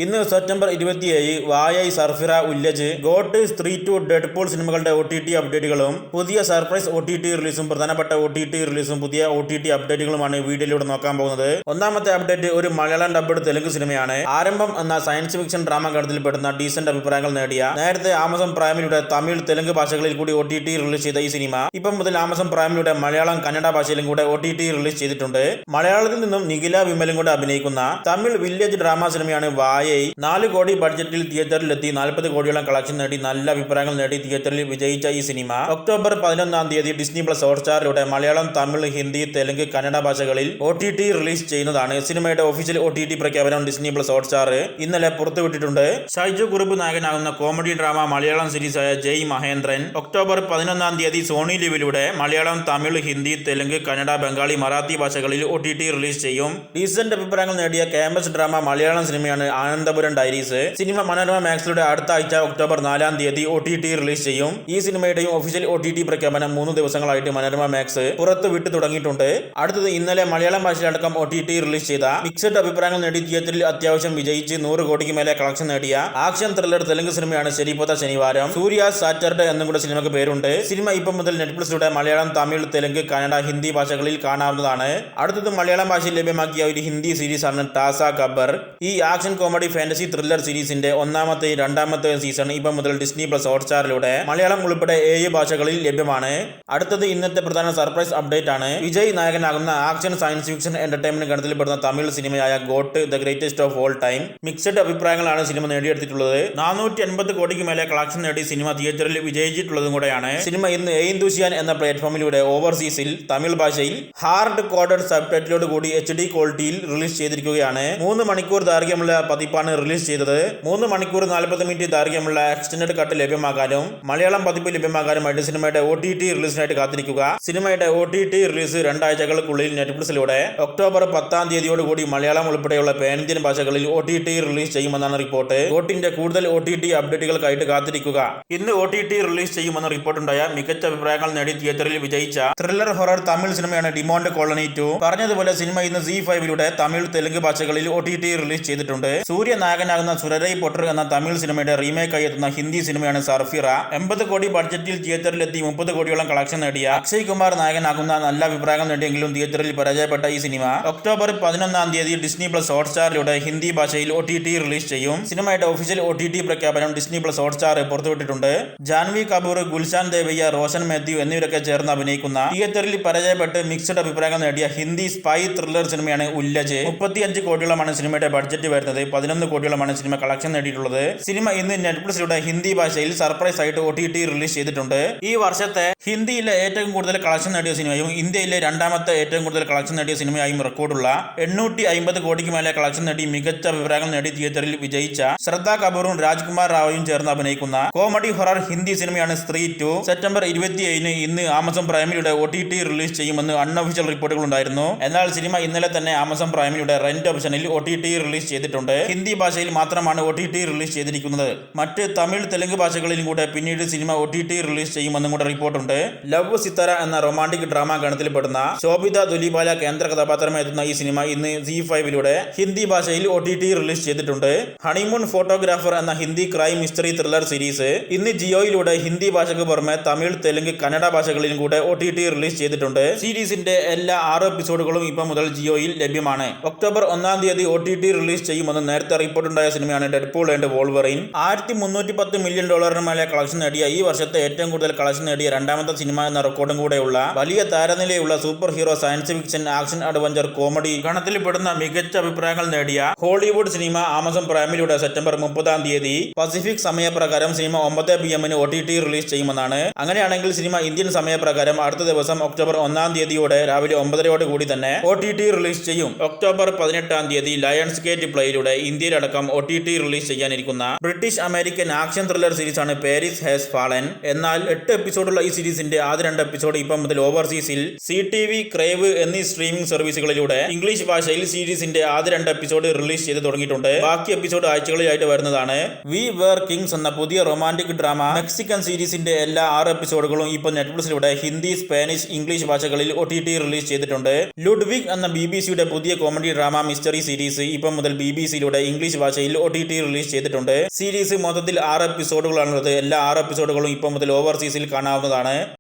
ഇന്ന് September 27 വായൈ, സർഫിറ, ഉല്ലജ്, got, സ്ത്രീ to, Deadpool സിനിമകളുടെ OTT അപ്ഡേറ്റുകളും പുതിയ സർപ്രൈസ് OTT റിലീസും പ്രധാനപ്പെട്ട OTT റിലീസും പുതിയ OTT അപ്ഡേറ്റുകളുമാണ് വീഡിയോയിലൂടെ നോക്കാൻ പോകുന്നത്. ഒന്നാമത്തെ അപ്ഡേറ്റ് ഒരു മലയാളം ഡബ്ഡ് തെലുങ്ക് സിനിമയാണ്. ആരംഭം എന്ന സയൻസ് ഫിക്ഷൻ ഡ്രാമ ഗണത്തിൽപ്പെടുന്ന ഡീസന്റ് അഭിപ്രായങ്ങൾ നേടിയ നേരത്തെ ആമസോൺ പ്രൈമിലൂടെ തമിഴ്, തെലുങ്ക് ഭാഷകളിൽ കൂടി OTT റിലീസ് ചെയ്ത ഈ സിനിമ ഇപ്പം മുതൽ ആമസോൺ പ്രൈമിലൂടെ മലയാളം, കന്നഡ ഭാഷയിലും കൂടെ OTT റിലീസ് ചെയ്തിട്ടുണ്ട്. മലയാളത്തിൽ നിന്നും നിഖില വിമലും കൂടെ അഭിനയിക്കുന്ന തമിഴ് വില്ലേജ് ഡ്രാമ സിനിമയാണ് വായൈ. 4 കോടി ബഡ്ജറ്റിൽ തിയേറ്ററിലെത്തി 40 കോടിയോളം കളക്ഷൻ നേടി നല്ല അഭിപ്രായങ്ങൾ നേടി തിയേറ്ററിൽ വിജയിച്ച ഈ സിനിമ ഒക്ടോബർ 11 ഡിസ്നി പ്ലസ് ഹോട്ട്സ്റ്റാറിലൂടെ മലയാളം, തമിഴ്, ഹിന്ദി, തെലുങ്ക്, കന്നഡ ഭാഷകളിൽ OTT റിലീസ് ചെയ്യുന്നതാണ്. സിനിമയുടെ ഒഫീഷ്യൽ OTT പ്രഖ്യാപനം ഡിസ്നി പ്ലസ് ഹോട്ട്സ്റ്റാർ ഇന്നലെ പുറത്തുവിട്ടിട്ടുണ്ട്. ഷൈജു കുറുപ്പ് നായകനാകുന്ന കോമഡി ഡ്രാമ മലയാളം സീരീസായ ജയ് മഹേന്ദ്രൻ ഒക്ടോബർ 11 സോണി ലിവിലൂടെ മലയാളം, തമിഴ്, ഹിന്ദി, തെലുങ്ക്, കന്നഡ, ബംഗാളി, മറാത്തി ഭാഷകളിൽ OTT റിലീസ് ചെയ്യും. ഡീസന്റ് അഭിപ്രായങ്ങൾ നേടിയ ക്യാമ്പസ് ഡ്രാമ മലയാളം സിനിമയാണ് ആനന്ദപുരം ഡയറീസ്. സിനിമ മനോരമ മാക്സിലൂടെ അടുത്ത ആഴ്ച ഒക്ടോബർ 4 OTT റിലീസ് ചെയ്യും. ഈ സിനിമയുടെയും ഒഫീഷ്യൽ OTT പ്രഖ്യാപനം 3 ദിവസങ്ങളായിട്ട് മനോരമ മാക്സ് പുറത്തു വിട്ടു തുടങ്ങിയിട്ടുണ്ട്. അടുത്തത് ഇന്നലെ മലയാളം ഭാഷയിലടക്കം OTT റിലീസ് ചെയ്ത മിക്സഡ് അഭിപ്രായങ്ങൾ നേടി തിയേറ്ററിൽ അത്യാവശ്യം വിജയിച്ച് 100 കോടിക്ക് മേലെ കളക്ഷൻ നേടിയ ആക്ഷൻ ത്രില്ലർ തെലുങ്ക് സിനിമയാണ് ശരിപോത്ത ശനിവാരം. സൂര്യ സാറ്റർഡേ എന്നും കൂടെ സിനിമയ്ക്ക് പേരുണ്ട്. സിനിമ ഇപ്പം മുതൽ നെറ്റ്ഫ്ലിക്സിലൂടെ മലയാളം, തമിഴ്, തെലുങ്ക്, കന്നഡ, ഹിന്ദി ഭാഷകളിൽ കാണാവുന്നതാണ്. അടുത്തത് മലയാളം ഭാഷയിൽ ലഭ്യമാക്കിയ ഒരു ഹിന്ദി സീരീസ് ആണ് ടാസ ഗബ്ബർ. ഈ ആക്ഷൻ കോമഡി ഫാന്റസി ത്രില്ലർ സീരീസിന്റെ ഒന്നാമത്തെയും രണ്ടാമത്തെയും സീസൺ ഇപ്പം മുതൽ ഡിസ്നി പ്ലസ് ഹോട്ട്സ്റ്റാറിലൂടെ മലയാളം ഉൾപ്പെടെ 7 ഭാഷകളിൽ ലഭ്യമാണ്. അടുത്തത് ഇന്നത്തെ പ്രധാന സർപ്രൈസ് അപ്ഡേറ്റ് ആണ്. വിജയ് നായകനാകുന്ന ആക്ഷൻ സയൻസ് ഫിക്ഷൻ എന്റർടൈൻമെന്റ് ഗണത്തിൽപ്പെടുന്ന തമിഴ് സിനിമയായ GOAT the greatest of all time. Mixed അഭിപ്രായങ്ങളാണ് സിനിമ നേടിയെടുത്തിട്ടുള്ളത്. 480 കോടിക്ക് മേലെ കളക്ഷൻ നേടി സിനിമ തിയേറ്ററിൽ വിജയിച്ചിട്ടുള്ളതും കൂടെയാണ്. സിനിമ ഇന്ന് എയ്ന്തുസിയാൻ എന്ന പ്ലാറ്റ്ഫോമിലൂടെ ഓവർസീസിൽ തമിഴ് ഭാഷയിൽ ഹാർഡ് കോഡഡ് സബ്ടൈറ്റിലോട് കൂടി HD ക്വാളിറ്റിയിൽ റിലീസ് ചെയ്തിരിക്കുകയാണ്. 3 മണിക്കൂർ ദൈർഘ്യമുള്ള പതിപ്പാണ് റിലീസ് ചെയ്തത്. 3 മണിക്കൂർ 40 മിനിറ്റ് ദൈർഘ്യമുള്ള എക്സ്റ്റൻഡഡ് കട്ട് ലഭ്യമാക്കാനും മലയാളം പതിപ്പ് ലഭ്യമാക്കാനുമായിട്ട് സിനിമയുടെ OTT റിലീസിനായിട്ട് കാത്തിരിക്കുക. സിനിമയുടെ OTT റിലീസ് 2 ആഴ്ചകൾക്കുള്ളിൽ നെറ്റ്ഫ്ലിക്സിലൂടെ ഒക്ടോബർ 10 കൂടി മലയാളം ഉൾപ്പെടെയുള്ള പാൻ ഇന്ത്യൻ ഭാഷകളിൽ OTT റിലീസ് ചെയ്യുമെന്നാണ് റിപ്പോർട്ട്. ഗോട്ടിന്റെ കൂടുതൽ OTT അപ്ഡേറ്റുകൾക്കായിട്ട് കാത്തിരിക്കുക. ഇന്ന് OTT റിലീസ് ചെയ്യുമെന്ന റിപ്പോർട്ടുണ്ടായ മികച്ച അഭിപ്രായങ്ങൾ നേടി തിയേറ്ററിൽ വിജയിച്ച ത്രില്ലർ ഹൊറർ തമിഴ് സിനിമയാണ് ഡിമോണ്ട് കോളനി 2. പറഞ്ഞതുപോലെ സിനിമ ഇന്ന് ZEE5ലൂടെ തമിഴ്, തെലുങ്ക് ഭാഷകളിൽ OTT റിലീസ് ചെയ്തിട്ടുണ്ട്. സൂര്യ നായകനാകുന്ന സുരരൈ പൊട്ടർ എന്ന തമിഴ് സിനിമയുടെ റീമേക്കായി എത്തുന്ന ഹിന്ദി സിനിമയാണ് സർഫിറ. 80 കോടി ബഡ്ജറ്റിൽ തിയേറ്ററിലെത്തി 30 കോടിയോളം കളക്ഷൻ നേടിയ അക്ഷയ് കുമാർ നായകനാകുന്ന നല്ല അഭിപ്രായങ്ങൾ നേടിയെങ്കിലും തിയേറ്ററിൽ പരാജയപ്പെട്ട ഈ സിനിമ ഒക്ടോബർ 11 ഡിസ്നി പ്ലസ് ഹോട്ട്സ്റ്റാറിലൂടെ ഹിന്ദി ഭാഷയിൽ OTT റിലീസ് ചെയ്യും. സിനിമയുടെ ഒഫീഷ്യൽ OTT പ്രഖ്യാപനം ഡിസ്നി പ്ലസ് ഹോട്ട്സ്റ്റാർ പുറത്തുവിട്ടിട്ടുണ്ട്. ജാൻവി കപൂർ, ഗുൽഷാൻ ദേവയ്യ, റോഷൻ മാത്യു എന്നിവരൊക്കെ ചേർന്ന് അഭിനയിക്കുന്ന തിയേറ്ററിൽ പരാജയപ്പെട്ട് മിക്സഡ് അഭിപ്രായങ്ങൾ നേടിയ ഹിന്ദി സ്പൈ ത്രില്ലർ സിനിമയാണ് ഉല്ലജ്. 35 കോടിയോളമാണ് സിനിമയുടെ ബഡ്ജറ്റ് വരുന്നത്. 11 കോടിയോളമാണ് സിനിമ കളക്ഷൻ നേടിയിട്ടുള്ളത്. സിനിമ ഇന്ന് നെറ്റ്ഫ്ലിക്സിലൂടെ ഹിന്ദി ഭാഷയിൽ സർപ്രൈസ് ആയിട്ട് OTT റിലീസ് ചെയ്തിട്ടുണ്ട്. ഈ വർഷത്തെ ഹിന്ദിയിലെ ഏറ്റവും കൂടുതൽ കളക്ഷൻ നേടിയ സിനിമയും ഇന്ത്യയിലെ രണ്ടാമത്തെ ഏറ്റവും കൂടുതൽ കളക്ഷൻ നേടിയ സിനിമയായും റെക്കോർഡുള്ള 850 കോടിക്ക് മേലെ കളക്ഷൻ നേടി മികച്ച അഭിപ്രായങ്ങൾ നേടി തിയേറ്ററിൽ വിജയിച്ച ശ്രദ്ധ കപൂറും രാജ്കുമാർ റാവുവും ചേർന്ന് അഭിനയിക്കുന്ന കോമഡി ഹൊറർ ഹിന്ദി സിനിമയാണ് സ്ത്രീ 2. സെപ്റ്റംബർ 27 ഇന്ന് ആമസോൺ പ്രൈമിലൂടെ OTT റിലീസ് ചെയ്യുമെന്ന് അൺഒഫീഷ്യൽ റിപ്പോർട്ടുകൾ ഉണ്ടായിരുന്നു. എന്നാൽ സിനിമ ഇന്നലെ തന്നെ ആമസോൺ പ്രൈമിലൂടെ റെന്റ് ഓപ്ഷനിൽ OTT റിലീസ് ചെയ്തിട്ടുണ്ട്. ഹിന്ദി ഭാഷയിൽ മാത്രമാണ് OTT റിലീസ് ചെയ്തിരിക്കുന്നത്. മറ്റ് തമിഴ്, തെലുങ്ക് ഭാഷകളിലും കൂടെ പിന്നീട് സിനിമ OTT റിലീസ് ചെയ്യുമെന്നും കൂടെ റിപ്പോർട്ടുണ്ട്. ലവ് സിത്താര എന്ന റൊമാന്റിക് ഡ്രാമ ഗണത്തിൽപ്പെടുന്ന ശോഭിത ദുലിപാല കേന്ദ്ര കഥാപാത്രമായി എത്തുന്ന ഈ സിനിമ ഇന്ന് ZEE5ലൂടെ ഹിന്ദി ഭാഷയിൽ OTT റിലീസ് ചെയ്തിട്ടുണ്ട്. ഹണിമൂൺ ഫോട്ടോഗ്രാഫർ എന്ന Hindi crime mystery thriller series ഇന്ന് ജിയോയിലൂടെ ഹിന്ദി ഭാഷയ്ക്ക് പുറമെ തമിഴ്, തെലുങ്ക്, കന്നഡ ഭാഷകളിലും കൂടെ OTT റിലീസ് ചെയ്തിട്ടുണ്ട്. സീരീസിന്റെ എല്ലാ 6 എപ്പിസോഡുകളും ഇപ്പം മുതൽ ജിയോയിൽ ലഭ്യമാണ്. ഒക്ടോബർ 1 OTT റിലീസ് ചെയ്യുമെന്ന് നേരത്തെ റിപ്പോർട്ടുണ്ടായ സിനിമയാണ് ഡെഡ്പൂൾ ആൻഡ് വോൾവറിൻ. $1310 മില്യൺ മേലെ കളക്ഷൻ നേടിയ ഈ വർഷത്തെ ഏറ്റവും കൂടുതൽ കളക്ഷൻ നേടിയ രണ്ടാമത്തെ സിനിമ എന്ന റെക്കോർഡും കൂടെയുള്ള വലിയ താരനിലയുള്ള super hero science fiction action adventure comedy ഗണത്തിൽപ്പെടുന്ന മികച്ച അഭിപ്രായങ്ങൾ നേടിയ ഹോളിവുഡ് സിനിമ ആമസോൺ പ്രൈമിലൂടെ സെപ്റ്റംബർ 30 പസിഫിക് സമയപ്രകാരം സിനിമ 9 PM OTT റിലീസ് ചെയ്യുമെന്നാണ്. അങ്ങനെയാണെങ്കിൽ സിനിമ ഇന്ത്യൻ സമയപ്രകാരം അടുത്ത ദിവസം ഒക്ടോബർ 1 രാവിലെ 9 കൂടി തന്നെ OTT റിലീസ് ചെയ്യും. ഒക്ടോബർ 18 ലയൺസ് ഗേറ്റ് പ്ലേയിലൂടെ ഇന്ത്യയിലടക്കം OTT റിലീസ് ചെയ്യാനിരിക്കുന്ന ബ്രിട്ടീഷ് അമേരിക്കൻ ആക്ഷൻ ത്രില്ലർ സീരീസാണ് പാരീസ് ഹാസ് ഫാളൻ. എന്നാൽ 8 എപ്പിസോഡുള്ള ഈ സീരീസിന്റെ ആദ്യ 2 എപ്പിസോഡ് ഇപ്പം മുതൽ ഓവർസീസിൽ CTV, ക്രേവ് എന്നീ സ്ട്രീമിംഗ് സർവീസുകളിലൂടെ ഇംഗ്ലീഷ് ഭാഷയിൽ സീരീസിന്റെ ആദ്യ 2 എപ്പിസോഡ് റിലീസ് ചെയ്ത് തുടങ്ങിയിട്ടുണ്ട്. ബാക്കി എപ്പിസോഡ് ആഴ്ചകളിലായിട്ട് വരുന്നതാണ്. വി വേർ കിങ്സ് എന്ന പുതിയ റൊമാന്റിക് ഡ്രാമ മെക്സിക്കൻ സീരീസിന്റെ എല്ലാ 6 എപ്പിസോഡുകളും ഇപ്പോൾ നെറ്റ്ഫ്ലിക്സിലൂടെ ഹിന്ദി, സ്പാനിഷ്, ഇംഗ്ലീഷ് ഭാഷകളിൽ OTT റിലീസ് ചെയ്തിട്ടുണ്ട്. ലുഡ്വിഗ് എന്ന BBC-യുടെ പുതിയ കോമഡി ഡ്രാമ മിസ്റ്ററി സീരീസ് ഇപ്പം മുതൽ BBC-യിലൂടെ ഇംഗ്ലീഷ് ഭാഷയിൽ OTT റിലീസ് ചെയ്തിട്ടുണ്ട്. സീരീസ് മൊത്തത്തിൽ 6 എപ്പിസോഡുകളാണുള്ളത്. എല്ലാ 6 എപ്പിസോഡുകളും ഇപ്പോൾ മുതൽ ഓവർസീസിൽ കാണാവുന്നതാണ്.